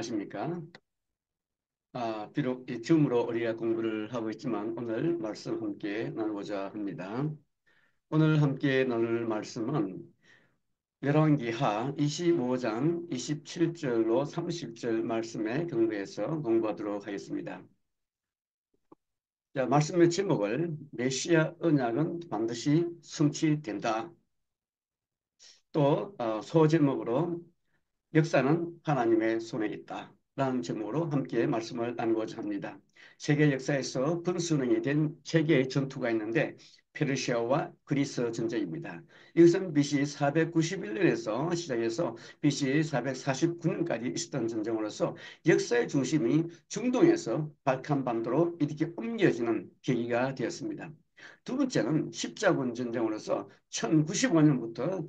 안녕하십니까? 비록 이 줌으로 우리가 공부를 하고 있지만 오늘 말씀 함께 나누고자 합니다. 오늘 함께 나눌 말씀은 열왕기하 25장 27절로 30절 말씀에 근거해서 공부하도록 하겠습니다. 자, 말씀의 제목을 메시아 언약은 반드시 성취된다. 또 소제목으로 역사는 하나님의 손에 있다. 라는 제목으로 함께 말씀을 나누고자 합니다. 세계 역사에서 분수령이 된 세 개의 전투가 있는데 페르시아와 그리스 전쟁입니다. 이것은 BC 491년에서 시작해서 BC 449년까지 있었던 전쟁으로서 역사의 중심이 중동에서 발칸반도로 이렇게 옮겨지는 계기가 되었습니다. 두 번째는 십자군 전쟁으로서 1095년부터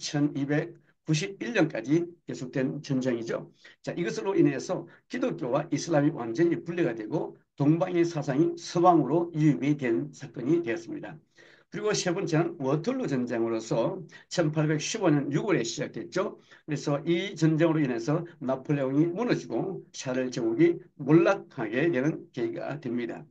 1291년까지 계속된 전쟁이죠. 자, 이것으로 인해서 기독교와 이슬람이 완전히 분리가 되고 동방의 사상이 서방으로 유입이 된 사건이 되었습니다. 그리고 세 번째는 워털루 전쟁으로서 1815년 6월에 시작됐죠. 그래서 이 전쟁으로 인해서 나폴레옹이 무너지고 샤를 제국이 몰락하게 되는 계기가 됩니다.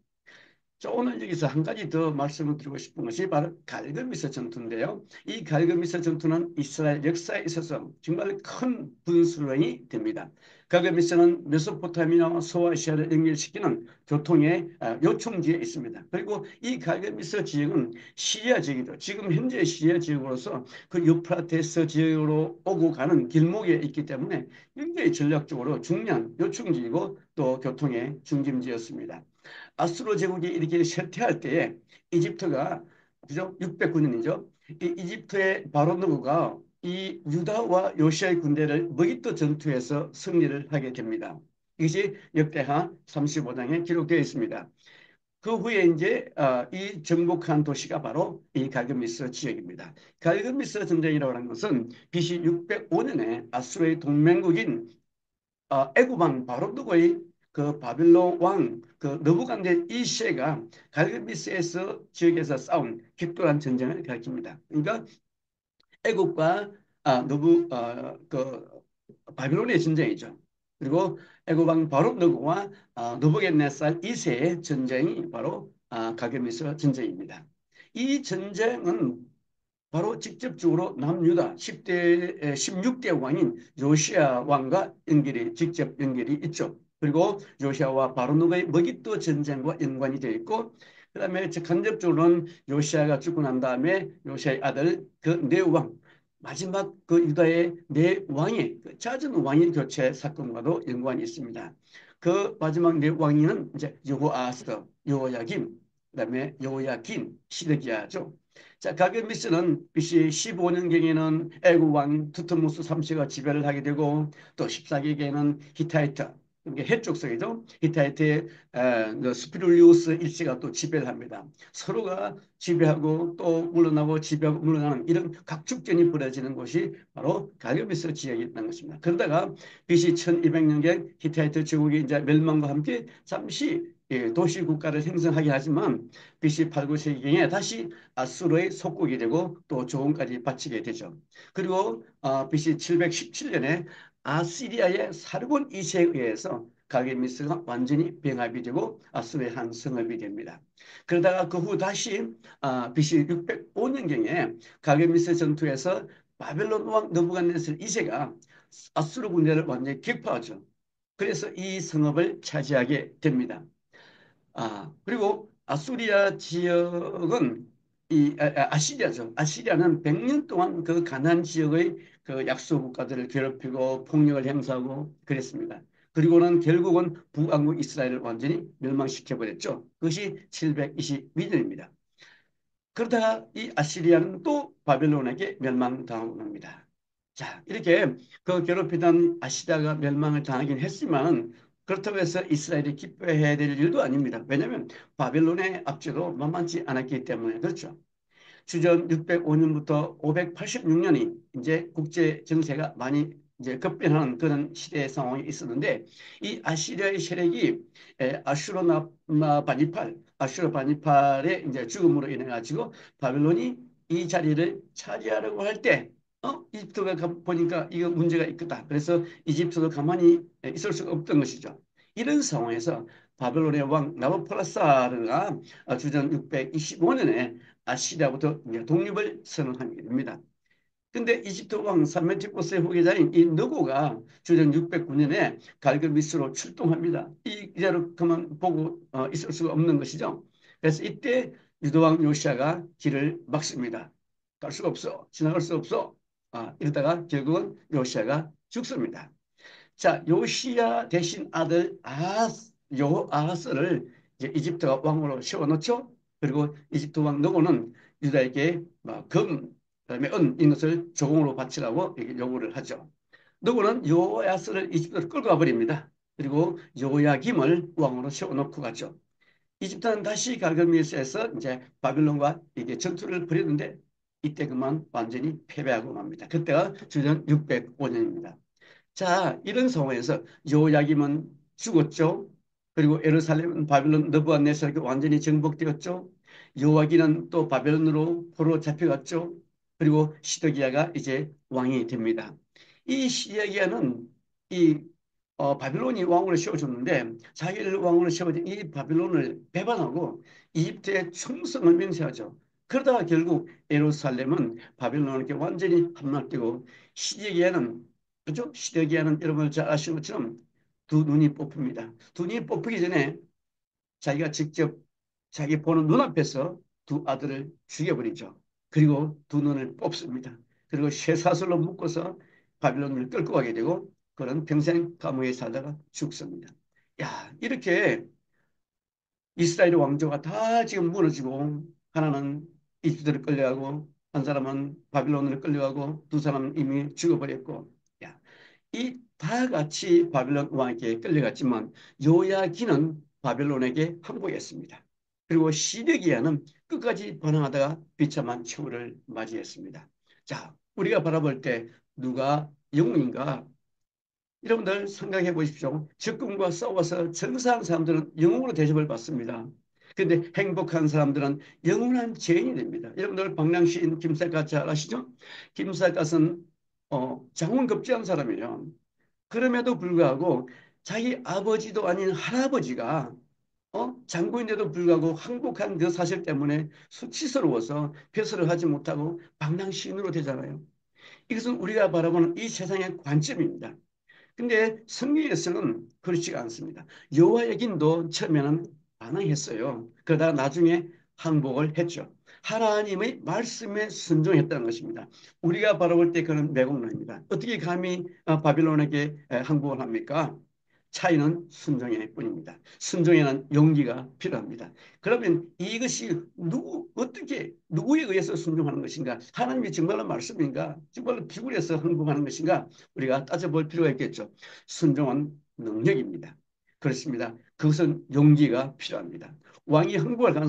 자, 오늘 여기서 한 가지 더 말씀을 드리고 싶은 것이 바로 갈그미스 전투인데요. 이 갈그미스 전투는 이스라엘 역사에 있어서 정말 큰 분수령이 됩니다. 갈그미스는 메소포타미아와 소아시아를 연결시키는 교통의 요충지에 있습니다. 그리고 이 갈그미스 지역은 시리아 지역이죠. 지금 현재 시리아 지역으로서 그 유프라테스 지역으로 오고 가는 길목에 있기 때문에 굉장히 전략적으로 중요한 요충지이고 또 교통의 중심지였습니다. 아수르 제국이 이렇게 쇠퇴할 때에 이집트가 그죠? 609년이죠. 이 이집트의 바로 누구가 이 유다와 요시아의 군대를 머기토 전투에서 승리를 하게 됩니다. 이것이 역대하 35장에 기록되어 있습니다. 그 후에 이제 이 정복한 도시가 바로 이 갈그미스 지역입니다. 갈그미스 전쟁이라고 하는 것은 BC 605년에 아수르의 동맹국인 애굽왕 바로드고의 그 바빌론 왕 그 느부갓네 2세가 갈그미스에서 지역에서 싸운 격돌한 전쟁을 가리킵니다. 그러니까 애굽과 그 바빌론의 전쟁이죠. 그리고 애굽 왕 바로드고와 느부갓네살 2세의 전쟁이 바로 갈그미스 전쟁입니다. 이 전쟁은 바로 직접적으로 남유다 10대, 16대 왕인 요시아 왕과 직접 연결이 있죠. 그리고 요시아와 바로누가의 머깃도 전쟁과 연관이 되어 있고, 그 다음에 간접적으로는 요시아가 죽고 난 다음에 요시아의 아들 그 네왕, 마지막 그 유다의 네 왕의 그 잦은 왕위 교체 사건과도 연관이 있습니다. 그 마지막 네 왕위는 이제 여호아스, 여호야김, 그다음에 여호야긴, 시드기야죠. 자, 가게미스는 BC 15년경에는 애국 왕 투트모스 3세가 지배를 하게 되고 또 14기경에는 히타이트, 이게 해족성이죠. 히타이트의 스피룰리우스 1세가 또 지배를 합니다. 서로가 지배하고 또 물러나고 지배하고 물러나는 이런 각축전이 벌어지는 곳이 바로 가게미스 지역이 있는 것입니다. 그러다가 BC 1200년경 히타이트 제국이 이제 멸망과 함께 잠시 도시 국가를 형성하긴 하지만 BC 8, 9세기경에 다시 아수르의 속국이 되고 또 조언까지 바치게 되죠. 그리고 BC 717년에 아시리아의 사르곤 2세에 의해서 가게미스가 완전히 병합이 되고 아수르의 한 성읍이 됩니다. 그러다가 그 후 다시 BC 605년경에 가게미스 전투에서 바벨론 왕 느부갓네살 2세가 아수르 군대를 완전히 격파하죠. 그래서 이 성읍을 차지하게 됩니다. 그리고 아수리아 지역은 아시리아죠. 아시리아는 100년 동안 그 가나안 지역의 그 약소 국가들을 괴롭히고 폭력을 행사하고 그랬습니다. 그리고는 결국은 북왕국 이스라엘을 완전히 멸망시켜 버렸죠. 그것이 722년입니다. 그러다가 이 아시리아는 또 바벨론에게 멸망당하고 납니다. 자, 이렇게 그 괴롭히던 아시리아가 멸망을 당하긴 했지만 그렇다고 해서 이스라엘이 기뻐해야 될 일도 아닙니다. 왜냐하면 바벨론의 압제도 만만치 않았기 때문에 그렇죠. 주전 605년부터 586년이 이제 국제 정세가 많이 이제 급변하는 그런 시대 상황이 있었는데 이 아시리아의 세력이 아슈르바니팔의 이제 죽음으로 인해 가지고 바벨론이 이 자리를 차지하려고 할 때 이집트가 보니까 이거 문제가 있겠다. 그래서 이집트도 가만히 있을 수가 없던 것이죠. 이런 상황에서 바벨론의 왕 나부콜라사르가 주전 625년에 아시리아부터 독립을 선언하게 됩니다. 근데 이집트 왕 삼멘티포스의 후계자인 이 느고가 주전 609년에 갈그미스로 출동합니다. 이대로 그만 보고 있을 수가 없는 것이죠. 그래서 이때 유도왕 요시아가 길을 막습니다. 갈 수가 없어. 지나갈 수 없어. 이러다가 결국은 요시아가 죽습니다. 자, 요시아 대신 아들 요아하스를 이제 이집트가 왕으로 세워놓죠. 그리고 이집트 왕 느고는 유다에게 그다음에 이런 것을 조공으로 바치라고 요구를 하죠. 느고는 요아스를 이집트로 끌고 가버립니다. 그리고 요야김을 왕으로 세워놓고 가죠. 이집트는 다시 갈그미스에서 이제 바빌론과 이게 전투를 벌였는데 이때 그만 완전히 패배하고 맙니다. 그때가 주전 605년입니다. 자, 이런 상황에서 요야김은 죽었죠. 그리고 예루살렘은 바빌론 느부갓네살에게 완전히 정복되었죠. 요아기는 또 바벨론으로 포로 잡혀갔죠. 그리고 시드기야가 이제 왕이 됩니다. 이 시드기야는 이 바빌론이 왕으로 세워줬는데 자기를 왕으로 세워진 이 바빌론을 배반하고 이집트에 충성을 맹세하죠. 그러다가 결국 예루살렘은 바빌론에게 완전히 함락되고 시드기야는 그죠? 시드기야는 여러분 잘 아시는 것처럼 두 눈이 뽑힙니다. 두 눈이 뽑히기 전에 자기가 직접 자기 보는 눈앞에서 두 아들을 죽여버리죠. 그리고 두 눈을 뽑습니다. 그리고 쇠사슬로 묶어서 바빌론을 끌고 가게 되고 그런 평생 감옥에 살다가 죽습니다. 야, 이렇게 이스라엘 왕조가 다 지금 무너지고 하나는 이집트를 끌려가고 한 사람은 바빌론으로 끌려가고 두 사람은 이미 죽어버렸고 야, 이 다 같이 바빌론 왕에게 끌려갔지만 요야기는 바벨론에게 항복했습니다. 그리고 시드기야는 끝까지 반항하다가 비참한 최후를 맞이했습니다. 자, 우리가 바라볼 때 누가 영웅인가? 여러분들 생각해 보십시오. 적군과 싸워서 전사한 사람들은 영웅으로 대접을 받습니다. 근데 행복한 사람들은 영원한 죄인이 됩니다. 여러분들 방랑시인 김삿갓 잘 아시죠? 김삿갓은 장원급제한 사람이에요. 그럼에도 불구하고 자기 아버지도 아닌 할아버지가 장군인데도 불구하고 항복한 그 사실 때문에 수치스러워서 배설을 하지 못하고 방랑시인으로 되잖아요. 이것은 우리가 바라보는 이 세상의 관점입니다. 근데 성경에서는 그렇지가 않습니다. 여호와여긴도 처음에는 반항했어요. 그러다 나중에 항복을 했죠. 하나님의 말씀에 순종했다는 것입니다. 우리가 바라볼 때 그런 매국노입니다. 어떻게 감히 바빌론에게 항복을 합니까? 차이는 순종일 뿐입니다. 순종에는 용기가 필요합니다. 그러면 이것이 어떻게, 누구에 의해서 순종하는 것인가? 하나님이 정말로 말씀인가? 정말로 비굴해서 항복하는 것인가? 우리가 따져볼 필요가 있겠죠. 순종은 능력입니다. 그렇습니다. 그것은 용기가 필요합니다. 왕이 항복하는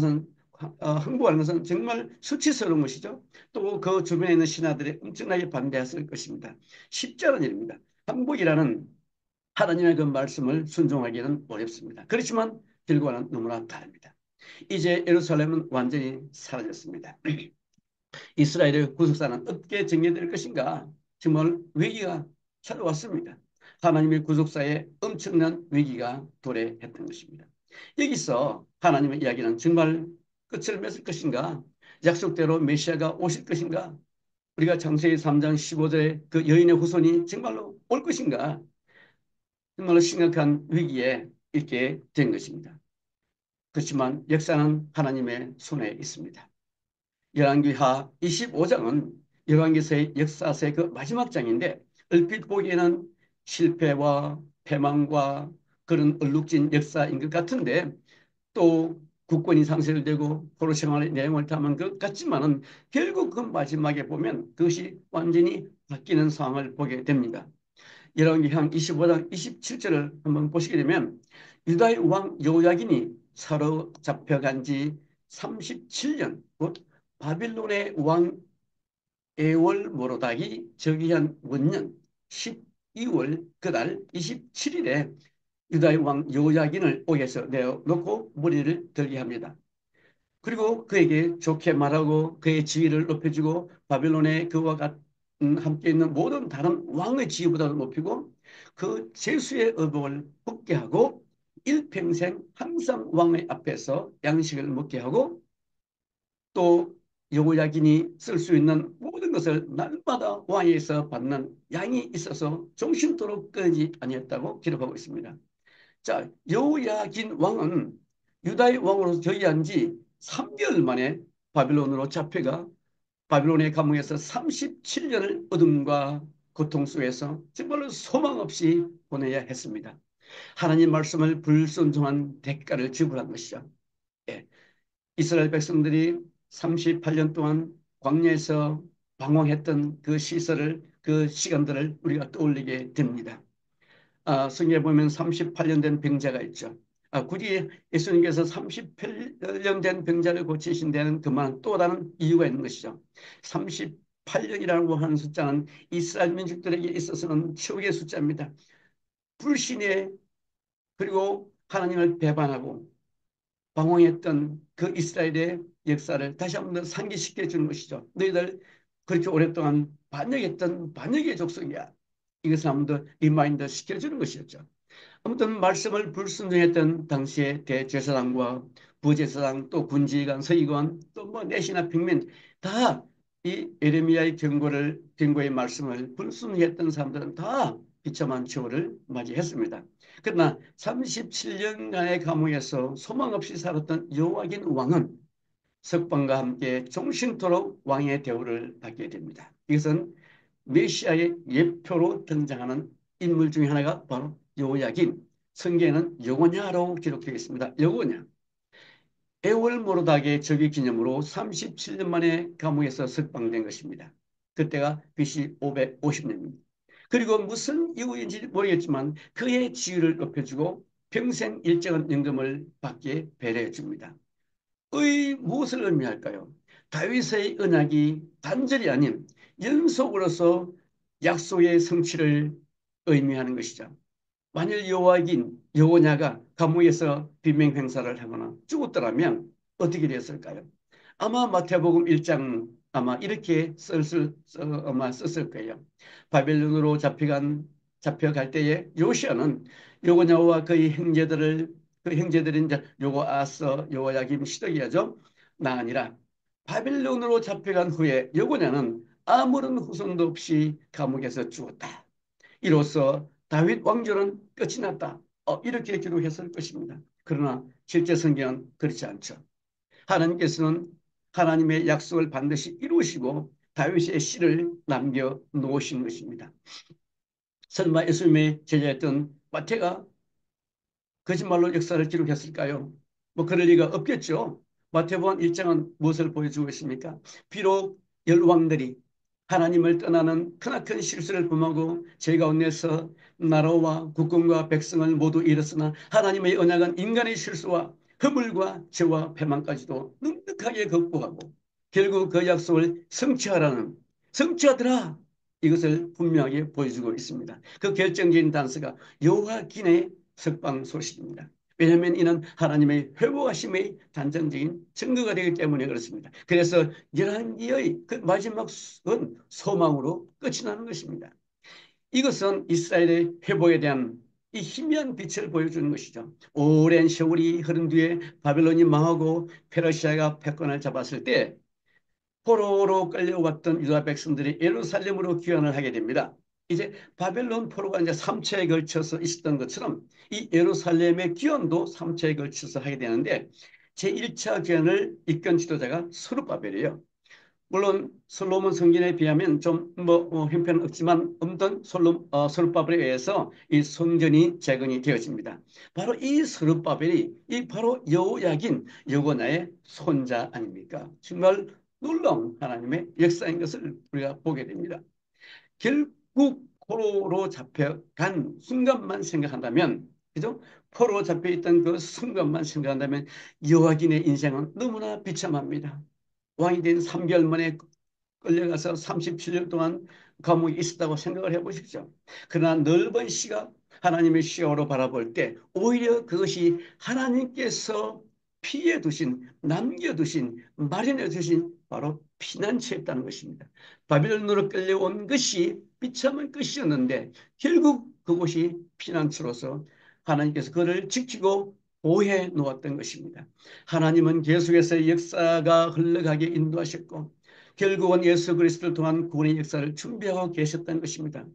것은 정말 수치스러운 것이죠. 또 그 주변에 있는 신하들이 엄청나게 반대했을 것입니다. 쉽지 않은 일입니다. 항복이라는 하나님의 그 말씀을 순종하기는 어렵습니다. 그렇지만 결과는 너무나 다릅니다. 이제 예루살렘은 완전히 사라졌습니다. 이스라엘의 구속사는 어떻게 정리될 것인가? 정말 위기가 찾아왔습니다. 하나님의 구속사에 엄청난 위기가 도래했던 것입니다. 여기서 하나님의 이야기는 정말 끝을 맺을 것인가? 약속대로 메시아가 오실 것인가? 우리가 창세기 3장 15절에 그 여인의 후손이 정말로 올 것인가? 정말로 심각한 위기에 있게 된 것입니다. 그렇지만 역사는 하나님의 손에 있습니다. 열왕기하 25장은 열왕기서의 역사서의 그 마지막 장인데 얼핏 보기에는 실패와 패망과 그런 얼룩진 역사인 것 같은데 또 국권이 상실되고 포로 생활의 내용을 담은 것 같지만은 결국 그 마지막에 보면 그것이 완전히 바뀌는 상황을 보게 됩니다. 열왕기상 25장 27절을 한번 보시게 되면 유다의 왕 여호야긴이 사로잡혀간 지 37년 곧 바빌론의 왕 에월모로닥이 즉위한 원년 12월 그달 27일에 유다의 왕 여호야긴을 옥에서 내어놓고 머리를 들게 합니다. 그리고 그에게 좋게 말하고 그의 지위를 높여주고 바빌론의 그와 같은 함께 있는 모든 다른 왕의 지위보다도 높이고 그 제수의 의복을 벗게 하고 일평생 항상 왕의 앞에서 양식을 먹게 하고 또 여호야긴이 쓸 수 있는 모든 것을 날마다 왕에게서 받는 양이 있어서 종신토록 끊이지 아니했다고 기록하고 있습니다. 자, 여호야긴 왕은 유다의 왕으로 즉위한 지 3개월 만에 바빌론으로 잡혀가 바빌론의 감옥에서 37년을 어둠과 고통 속에서 정말로 소망 없이 보내야 했습니다. 하나님 말씀을 불순종한 대가를 지불한 것이죠. 예, 이스라엘 백성들이 38년 동안 광야에서 방황했던 그 시설을 그 시간들을 우리가 떠올리게 됩니다. 성경에 보면 38년 된 병자가 있죠. 굳이 예수님께서 38년 된 병자를 고치신 데는 그만한 또 다른 이유가 있는 것이죠. 38년이라고 하는 숫자는 이스라엘 민족들에게 있어서는 최후의 숫자입니다. 불신에 그리고 하나님을 배반하고 방황했던 그 이스라엘의 역사를 다시 한번 더 상기시켜 주는 것이죠. 너희들 그렇게 오랫동안 반역했던 반역의 족속이야. 이것을 한번 더 리마인드 시켜주는 것이었죠. 아무튼 말씀을 불순종했던 당시의 대제사장과 부제사장 또 군지관 서기관 또 뭐 내시나 빅민 다 이 에레미야의 경고의 말씀을 불순종했던 사람들은 다 비참한 처우를 맞이했습니다. 그러나 37년간의 감옥에서 소망 없이 살았던 여호와긴 왕은 석방과 함께 종신토록 왕의 대우를 받게 됩니다. 이것은 메시아의 예표로 등장하는 인물 중에 하나가 바로 여호야긴, 성경에는 여고냐라고 기록되어 있습니다. 여고냐. 애월 모로닥의 즉위 기념으로 37년 만에 감옥에서 석방된 것입니다. 그때가 BC 550년입니다. 그리고 무슨 이유인지 모르겠지만 그의 지위를 높여주고 평생 일정한 연금을 받게 배려해 줍니다. 무엇을 의미할까요? 다윗의 언약이 단절이 아닌 연속으로서 약속의 성취를 의미하는 것이죠. 만일 여호냐가 감옥에서 비명 행사를 하거나 죽었더라면 어떻게 됐을까요? 아마 마태복음 1장 아마 이렇게 아마 썼을 거예요. 바벨론으로 잡혀갈 때에 요시아는 여호냐와 그의 형제들을 그 형제들인 이제 요고아스, 요호야김, 시드기야죠. 나 아니라 바벨론으로 잡혀간 후에 여호냐는 아무런 후손도 없이 감옥에서 죽었다. 이로써 다윗 왕조는 끝이 났다. 이렇게 기록했을 것입니다. 그러나 실제 성경은 그렇지 않죠. 하나님께서는 하나님의 약속을 반드시 이루시고 다윗의 씨를 남겨놓으신 것입니다. 설마 예수님의 제자였던 마태가 거짓말로 역사를 기록했을까요? 뭐 그럴 리가 없겠죠. 마태복음 1장은 무엇을 보여주고 있습니까? 비록 열왕들이 하나님을 떠나는 크나큰 실수를 범하고 죄 가운데서 나라와 국군과 백성을 모두 잃었으나 하나님의 언약은 인간의 실수와 허물과 죄와 패망까지도 넉넉하게 극복하고 결국 그 약속을 성취하더라. 이것을 분명하게 보여주고 있습니다. 그 결정적인 단서가 여호와긴의 석방 소식입니다. 왜냐하면 이는 하나님의 회복하심의 단정적인 증거가 되기 때문에 그렇습니다. 그래서 열왕기의 그 마지막은 소망으로 끝이 나는 것입니다. 이것은 이스라엘의 회복에 대한 이 희미한 빛을 보여주는 것이죠. 오랜 세월이 흐른 뒤에 바벨론이 망하고 페르시아가 패권을 잡았을 때 포로로 끌려왔던 유다 백성들이 예루살렘으로 귀환을 하게 됩니다. 이제 바벨론 포로가 이제 3차에 걸쳐서 있었던 것처럼 이 예루살렘의 귀환도 3차에 걸쳐서 하게 되는데 제1차 귀환을 이끈 지도자가 스룹바벨이에요. 물론 솔로몬 성전에 비하면 좀 형편은 없지만 엄던 스룹바벨에 의해서 이 성전이 재건이 되어집니다. 바로 이 스룹바벨이 이 바로 여호야긴 여호냐의 손자 아닙니까? 정말 놀라운 하나님의 역사인 것을 우리가 보게 됩니다. 결국 포로로 잡혀간 순간만 생각한다면, 그죠? 포로로 잡혀있던 그 순간만 생각한다면 여호야긴의 인생은 너무나 비참합니다. 왕이 된 3개월 만에 끌려가서 37년 동안 감옥에 있었다고 생각을 해보십시오. 그러나 넓은 시각, 하나님의 시각으로 바라볼 때 오히려 그것이 하나님께서 피해 두신, 남겨두신, 마련해 두신 바로 피난처였다는 것입니다. 바빌론으로 끌려온 것이 비참한 것이었는데 결국 그곳이 피난처로서 하나님께서 그를 지키고 보호해 놓았던 것입니다. 하나님은 계속해서 역사가 흘러가게 인도하셨고 결국은 예수 그리스도를 통한 구원의 역사를 준비하고 계셨던 것입니다.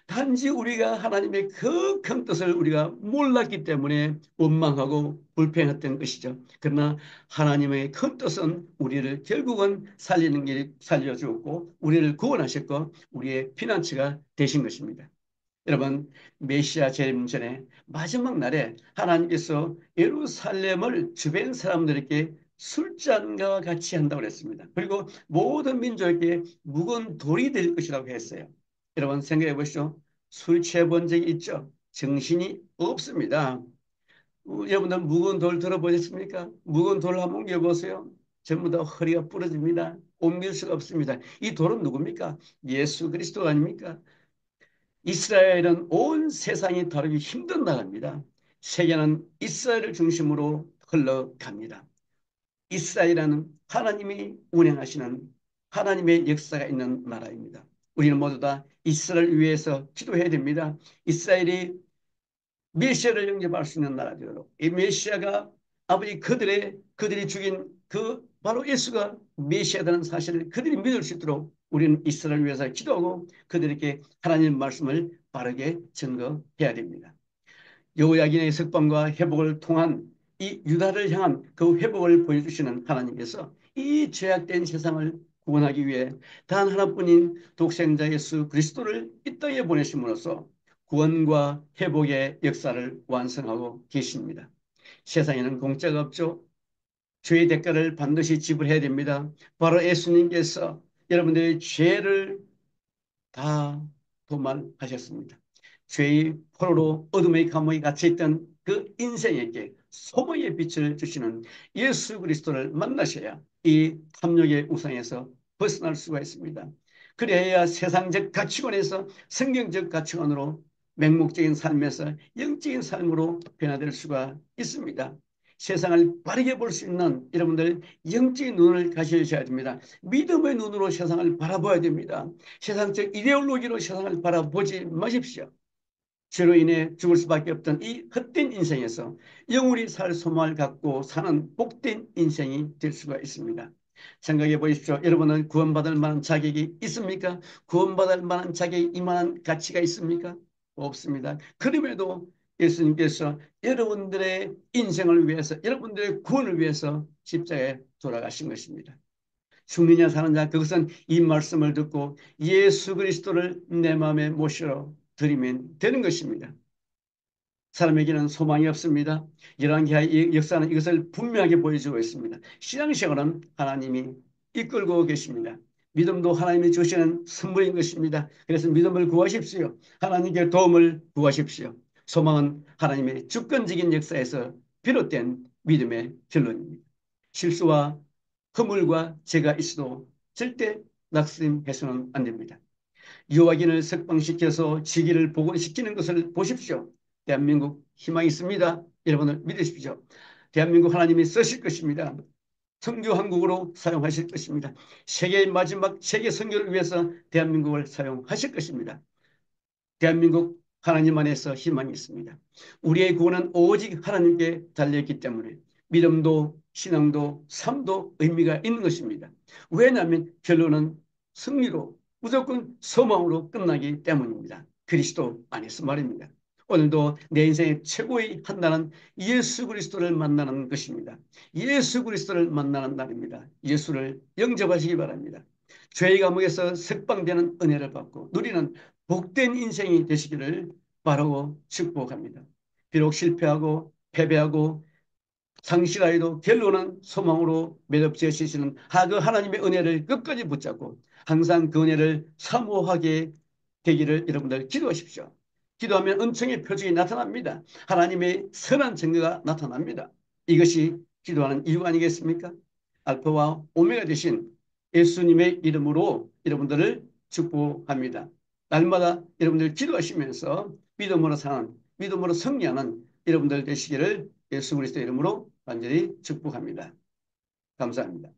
단지 우리가 하나님의 그 큰 뜻을 우리가 몰랐기 때문에 원망하고 불평했던 것이죠. 그러나 하나님의 큰 뜻은 우리를 결국은 살리는 길 살려주었고 우리를 구원하셨고 우리의 피난처가 되신 것입니다. 여러분, 메시아 재림 전에 마지막 날에 하나님께서 예루살렘을 주변 사람들에게 술잔과 같이 한다고 그랬습니다. 그리고 모든 민족에게 묵은 돌이 될 것이라고 했어요. 여러분 생각해 보시죠. 술 취해본 적이 있죠? 정신이 없습니다. 여러분들 묵은 돌 들어보셨습니까? 묵은 돌 한번 옮겨보세요. 전부 다 허리가 부러집니다. 옮길 수가 없습니다. 이 돌은 누굽니까? 예수 그리스도 아닙니까? 이스라엘은 온 세상이 다루기 힘든 나라입니다. 세계는 이스라엘을 중심으로 흘러갑니다. 이스라엘은 하나님이 운행하시는 하나님의 역사가 있는 나라입니다. 우리는 모두 다 이스라엘을 위해서 기도해야 됩니다. 이스라엘이 메시아를 영접할 수 있는 나라죠. 이 메시아가 아버지 그들이 죽인 그 바로 예수가 메시아라는 사실을 그들이 믿을 수 있도록 우리는 이스라엘을 위해서 기도하고 그들에게 하나님의 말씀을 바르게 증거해야 됩니다. 여호야긴의 석방과 회복을 통한 이 유다를 향한 그 회복을 보여주시는 하나님께서 이 죄악된 세상을 구원하기 위해 단 하나뿐인 독생자 예수 그리스도를 이 땅에 보내심으로써 구원과 회복의 역사를 완성하고 계십니다. 세상에는 공짜가 없죠. 죄의 대가를 반드시 지불해야 됩니다. 바로 예수님께서 여러분들의 죄를 다 도말하셨습니다. 죄의 포로로 어둠의 감옥에 갇혀있던 그 인생에게 소망의 빛을 주시는 예수 그리스도를 만나셔야 이 탐욕의 우상에서 벗어날 수가 있습니다. 그래야 세상적 가치관에서 성경적 가치관으로 맹목적인 삶에서 영적인 삶으로 변화될 수가 있습니다. 세상을 바르게 볼 수 있는 여러분들 영적인 눈을 가지셔야 됩니다. 믿음의 눈으로 세상을 바라봐야 됩니다. 세상적 이데올로기로 세상을 바라보지 마십시오. 죄로 인해 죽을 수밖에 없던 이 헛된 인생에서 영원히 살 소망을 갖고 사는 복된 인생이 될 수가 있습니다. 생각해 보십시오. 여러분은 구원받을 만한 자격이 있습니까? 구원받을 만한 자격이 이만한 가치가 있습니까? 없습니다. 그럼에도 예수님께서 여러분들의 인생을 위해서 여러분들의 구원을 위해서 십자가에 돌아가신 것입니다. 죽느냐 사느냐 그것은 이 말씀을 듣고 예수 그리스도를 내 마음에 모시러 드리면 되는 것입니다. 사람에게는 소망이 없습니다. 열왕기하의 역사는 이것을 분명하게 보여주고 있습니다. 신앙생활은 하나님이 이끌고 계십니다. 믿음도 하나님이 주시는 선물인 것입니다. 그래서 믿음을 구하십시오. 하나님께 도움을 구하십시오. 소망은 하나님의 주권적인 역사에서 비롯된 믿음의 결론입니다. 실수와 허물과 죄가 있어도 절대 낙심해서는 안 됩니다. 여호와긴을 석방시켜서 지기를 복원시키는 것을 보십시오. 대한민국 희망이 있습니다. 여러분을 믿으십시오. 대한민국 하나님이 쓰실 것입니다. 선교 한국으로 사용하실 것입니다. 세계의 마지막 세계 선교를 위해서 대한민국을 사용하실 것입니다. 대한민국 하나님 안에서 희망이 있습니다. 우리의 구원은 오직 하나님께 달려있기 때문에 믿음도 신앙도 삶도 의미가 있는 것입니다. 왜냐하면 결론은 승리로 무조건 소망으로 끝나기 때문입니다. 그리스도 안에서 말입니다. 오늘도 내 인생의 최고의 한 날은 예수 그리스도를 만나는 것입니다. 예수 그리스도를 만나는 날입니다. 예수를 영접하시기 바랍니다. 죄의 감옥에서 석방되는 은혜를 받고 누리는 복된 인생이 되시기를 바라고 축복합니다. 비록 실패하고 패배하고 상실하여도 결론은 소망으로 매듭지으시는 그 하나님의 은혜를 끝까지 붙잡고 항상 그 은혜를 사모하게 되기를 여러분들 기도하십시오. 기도하면 은총의 표적이 나타납니다. 하나님의 선한 증거가 나타납니다. 이것이 기도하는 이유 아니겠습니까? 알파와 오메가 되신 예수님의 이름으로 여러분들을 축복합니다. 날마다 여러분들 기도하시면서 믿음으로 사는, 믿음으로 승리하는 여러분들 되시기를 예수 그리스도 이름으로 완전히 축복합니다. 감사합니다.